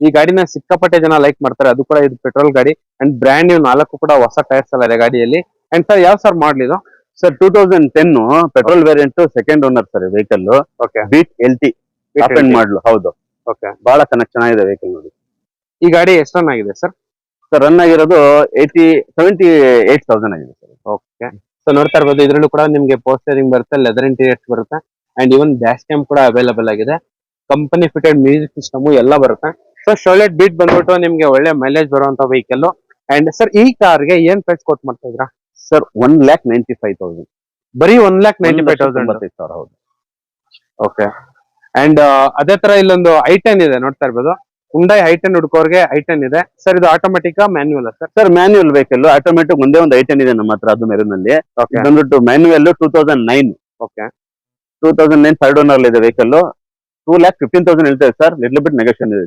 ಈ ಗಾಡಿನ ಸಿಕ್ಕಾಪಟ್ಟೆ ಜನ ಲೈಕ್ ಮಾಡ್ತಾರೆ. ಅದು ಕೂಡ ಇದು ಪೆಟ್ರೋಲ್ ಗಾಡಿ ಅಂಡ್ ಬ್ರ್ಯಾಂಡ್ ನ್ಯೂ 4 ಕೂಡ ಹೊಸ ಟೈರ್ಸ್ ಅಲ್ಲ ಇದೆ ಗಾಡಿಯಲ್ಲಿ. ಅಂಡ್ ಸರ್ ಯಾವ ಸರ್ ಮಾಡ್ಲಿದು? Sir 2010 petrol variant second owner sir vehicle. Okay. Beat LT top end ಮಾಡಲು. ಹೌದು, ಓಕೆ. ಬಹಳ ಚೆನ್ನಾಗಿದೆ ವೆಹಿಕಲ್ ನೋಡಿ. ಈ ಗಾಡಿ ಎಷ್ಟು ರನ್ ಆಗಿದೆ ಸರ್? ಸರ್ ರನ್ ಆಗಿರೋದು 78,000 ಆಗಿದೆ ಸರ್. ಓಕೆ. ಸೊ ನೋಡ್ತಾ ಇರ್ಬೋದು, ಇದ್ರಲ್ಲೂ ಕೂಡ ನಿಮ್ಗೆ ಪೋಸ್ಟರಿಂಗ್ ಬರುತ್ತೆ, ಲೆದರ್ ಇಂಟೀರಿಯರ್ಸ್ ಬರುತ್ತೆ ಅಂಡ್ ಇವನ್ ಡ್ಯಾಶ್ ಕ್ಯಾಮ್ ಕೂಡ ಅವೈಲೇಬಲ್ ಆಗಿದೆ. ಕಂಪನಿ ಫಿಟೆಡ್ ಮ್ಯೂಸಿಕ್ ಸಿಸ್ಟಮ್ ಎಲ್ಲ ಬರುತ್ತೆ. ಸೊ ಶೋಲೆಟ್ ಬೀಟ್ ಬಂದ್ಬಿಟ್ಟು ನಿಮ್ಗೆ ಒಳ್ಳೆ ಮೈಲೇಜ್ ಬರುವಂತ ವೆಹಿಕಲ್. ಅಂಡ್ ಸರ್ ಈ ಕಾರ್ಗೆ ಏನ್ ಪ್ರೈಸ್ ಕೋಟ್ ಮಾಡ್ತಾ ಇದ್ರಾ? ಸರ್ 1,95,000. ಬರೀ 1,95,000 ಬರ್ತೈತೆ ಸರ್. ಹೌದು. ಓಕೆ. ಅಂಡ್ ಅದೇ ತರ ಇಲ್ಲೊಂದು i10 ಇದೆ ನೋಡ್ತಾ ಇರ್ಬೋದು. ಹುಂಡೈ i10 ಹುಡ್ಕೋರ್ಗೆ i10 ಇದೆ ಸರ್. ಇದು automatic manual sir? Sir manual vehicle. Automatic ಒಂದೇ ಒಂದು i10 ಇದೆ ನಮ್ಮ ಹತ್ರ, ಅದು ಮೆರೂನಲ್ಲಿ. ಓಕೆ. ಬಂದ್ಬಿಟ್ಟು ಮ್ಯಾನ್ಯುವಲ್ 2009. ಓಕೆ. 2009 ಥರ್ಡ್ ಓನರ್ ಇದೆ ವೆಹಿಕಲ್. 2,15,000 ಹೇಳ್ತೇವೆ ಸರ್. ಲಿಟ್ಲ್ ಬಿಟ್ ನೆಗೋಷಿಯೇಷನ್ ಇದೆ.